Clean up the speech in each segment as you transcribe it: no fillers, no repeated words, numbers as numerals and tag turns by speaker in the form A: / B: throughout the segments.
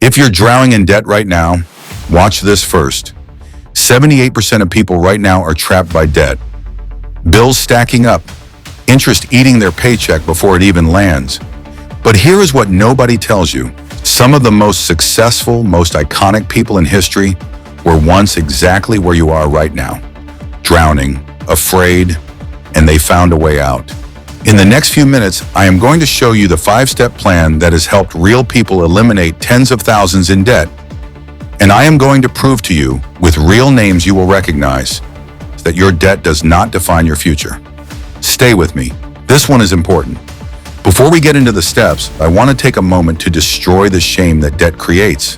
A: If you're drowning in debt right now, watch this first. 78% of people right now are trapped by debt. Bills stacking up, interest eating their paycheck before it even lands. But here is what nobody tells you. Some of the most successful, most iconic people in history were once exactly where you are right now. Drowning, afraid, and they found a way out. In the next few minutes, I am going to show you the 5-step plan that has helped real people eliminate tens of thousands in debt. And I am going to prove to you, with real names you will recognize, that your debt does not define your future. Stay with me. This one is important. Before we get into the steps, I want to take a moment to destroy the shame that debt creates.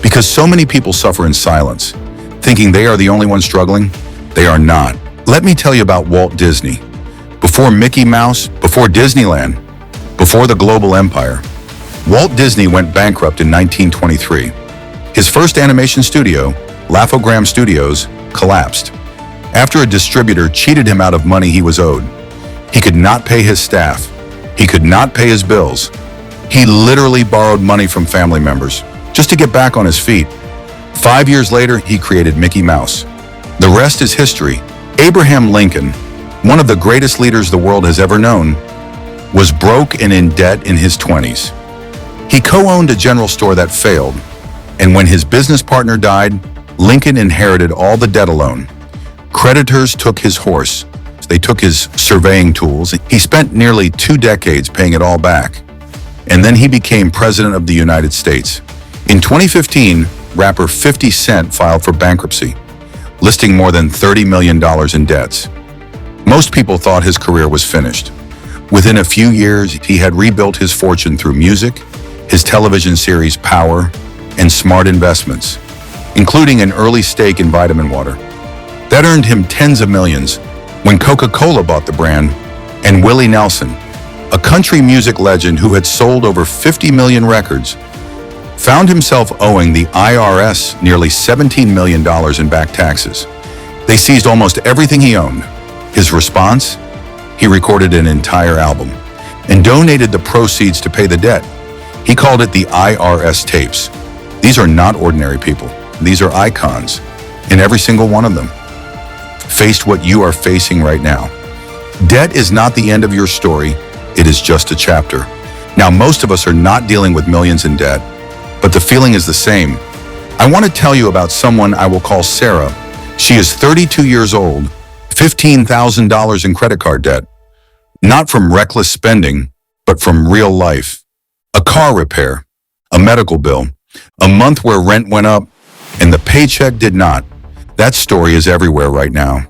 A: Because so many people suffer in silence, thinking they are the only ones struggling. They are not. Let me tell you about Walt Disney. Before Mickey Mouse, before Disneyland, before the global empire, Walt Disney went bankrupt in 1923. His first animation studio, Laugh-O-Gram Studios, collapsed after a distributor cheated him out of money he was owed. He could not pay his staff. He could not pay his bills. He literally borrowed money from family members just to get back on his feet. 5 years later, he created Mickey Mouse. The rest is history. Abraham Lincoln, one of the greatest leaders the world has ever known, was broke and in debt in his 20s. He co-owned a general store that failed, and when his business partner died, Lincoln inherited all the debt alone. Creditors took his horse. They took his surveying tools. He spent nearly 2 decades paying it all back. And then he became president of the United States. In 2015, rapper 50 Cent filed for bankruptcy, listing more than $30 million in debts. Most people thought his career was finished. Within a few years, he had rebuilt his fortune through music, his television series Power, and smart investments, including an early stake in vitamin water. That earned him tens of millions when Coca-Cola bought the brand, and Willie Nelson, a country music legend who had sold over 50 million records, found himself owing the IRS nearly $17 million in back taxes. They seized almost everything he owned. His response? He recorded an entire album and donated the proceeds to pay the debt. He called it the IRS tapes. These are not ordinary people. These are icons, and every single one of them faced what you are facing right now. Debt is not the end of your story. It is just a chapter. Now, most of us are not dealing with millions in debt, but the feeling is the same. I want to tell you about someone I will call Sarah. She is 32 years old, $15,000 in credit card debt. Not from reckless spending, but from real life. A car repair, a medical bill, a month where rent went up, and the paycheck did not. That story is everywhere right now.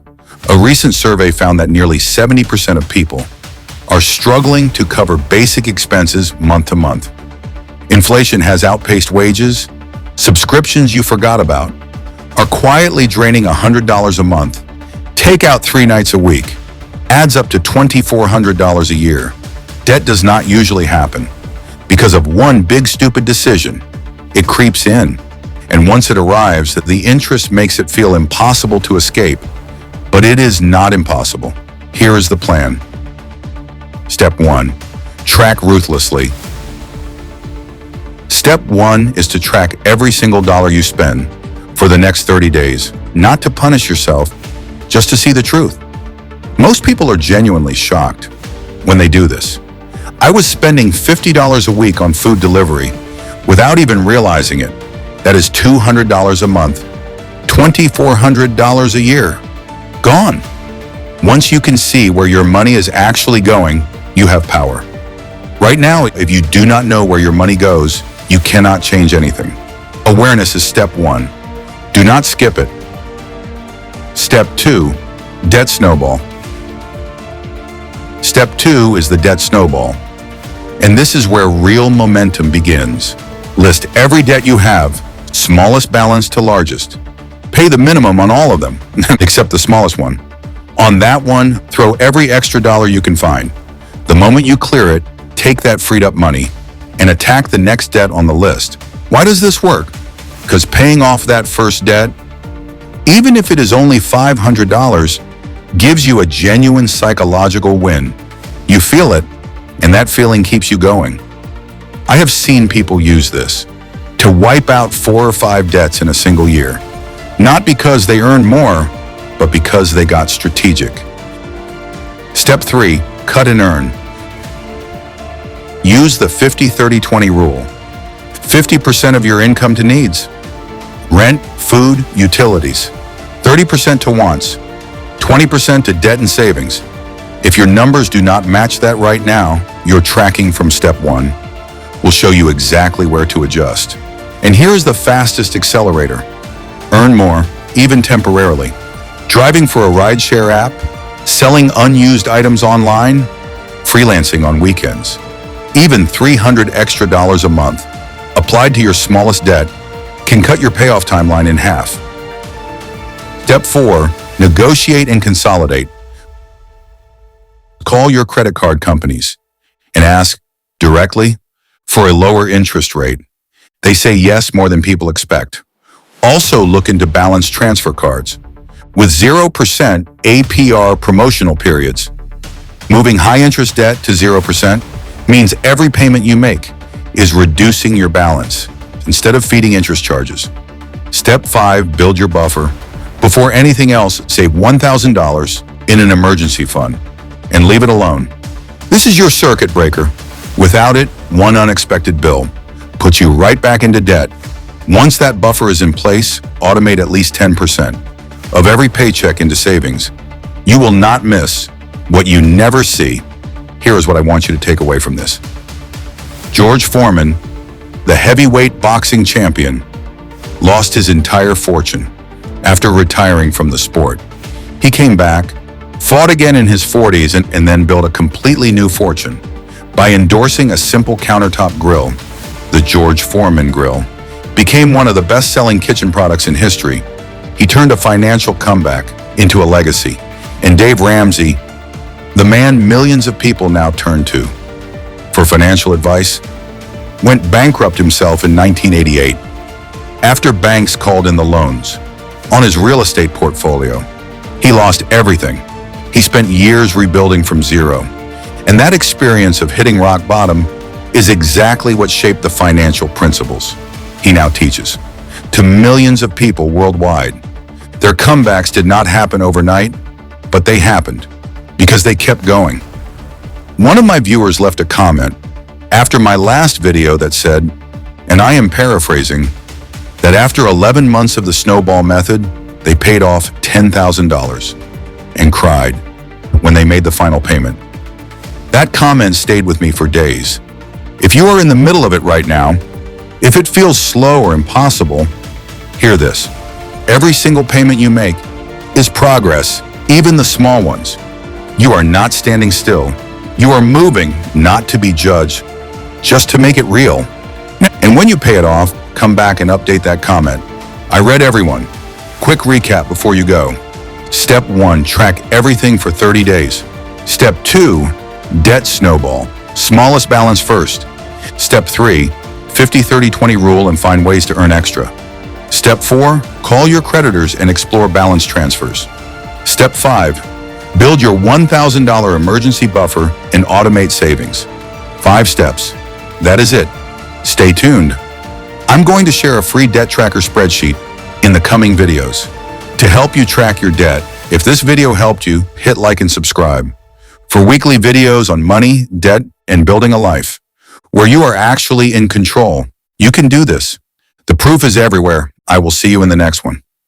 A: A recent survey found that nearly 70% of people are struggling to cover basic expenses month to month. Inflation has outpaced wages. Subscriptions you forgot about are quietly draining $100 a month. Takeout 3 nights a week adds up to $2,400 a year. Debt does not usually happen because of one big stupid decision. It creeps in, and once it arrives, the interest makes it feel impossible to escape. But it is not impossible. Here is the plan. Step 1. Track ruthlessly. Step 1 is to track every single dollar you spend for the next 30 days, not to punish yourself, just to see the truth. Most people are genuinely shocked when they do this. I was spending $50 a week on food delivery without even realizing it. That is $200 a month, $2,400 a year. Gone. Once you can see where your money is actually going, you have power. Right now, if you do not know where your money goes, you cannot change anything. Awareness is step 1. Do not skip it. Step 2, debt snowball. Step 2 is the debt snowball. And this is where real momentum begins. List every debt you have, smallest balance to largest. Pay the minimum on all of them, except the smallest one. On that one, throw every extra dollar you can find. The moment you clear it, take that freed up money and attack the next debt on the list. Why does this work? Because paying off that first debt, even if it is only $500, gives you a genuine psychological win. You feel it, and that feeling keeps you going. I have seen people use this. to wipe out 4 or 5 debts in a single year. Not because they earned more, but because they got strategic. Step 3, cut and earn. Use the 50-30-20 rule. 50% of your income to needs. Rent, food, utilities. 30% to wants. 20% to debt and savings. If your numbers do not match that right now, you're tracking from step 1. We'll show you exactly where to adjust. And here is the fastest accelerator. Earn more, even temporarily. Driving for a rideshare app, selling unused items online, freelancing on weekends. Even $300 extra a month, applied to your smallest debt, can cut your payoff timeline in half. Step 4, negotiate and consolidate. Call your credit card companies and ask directly for a lower interest rate. They say yes more than people expect. Also look into balance transfer cards with 0% APR promotional periods. Moving high-interest debt to 0% means every payment you make is reducing your balance instead of feeding interest charges. Step 5, build your buffer. Before anything else, save $1,000 in an emergency fund and leave it alone. This is your circuit breaker. Without it, one unexpected bill puts you right back into debt. Once that buffer is in place, automate at least 10% of every paycheck into savings. You will not miss what you never see. Here is what I want you to take away from this. George Foreman, the heavyweight boxing champion, lost his entire fortune after retiring from the sport. He came back, fought again in his 40s, and then built a completely new fortune by endorsing a simple countertop grill. The George Foreman grill became one of the best-selling kitchen products in history. He turned a financial comeback into a legacy. And Dave Ramsey, the man millions of people now turn to for financial advice, went bankrupt himself in 1988 after banks called in the loans on his real estate portfolio. He lost everything. He spent years rebuilding from zero. And that experience of hitting rock bottom is exactly what shaped the financial principles he now teaches to millions of people worldwide. Their comebacks did not happen overnight, but they happened because they kept going. One of my viewers left a comment after my last video that said, and I am paraphrasing, that after 11 months of the snowball method, they paid off $10,000 and cried when they made the final payment. That comment stayed with me for days. If you are in the middle of it right now, if it feels slow or impossible, hear this. Every single payment you make is progress, even the small ones. You are not standing still. You are moving, not to be judged, just to make it real. And when you pay it off, come back and update that comment. I read everyone. Quick recap before you go. Step 1, track everything for 30 days. Step 2, debt snowball. Smallest balance first. Step 3, 50-30-20 rule and find ways to earn extra. Step 4, call your creditors and explore balance transfers. Step 5, build your $1,000 emergency buffer and automate savings. 5 steps. That is it. Stay tuned. I'm going to share a free debt tracker spreadsheet in the coming videos to help you track your debt. If this video helped you, hit like and subscribe for weekly videos on money, debt, and building a life where you are actually in control. You can do this. The proof is everywhere. I will see you in the next one.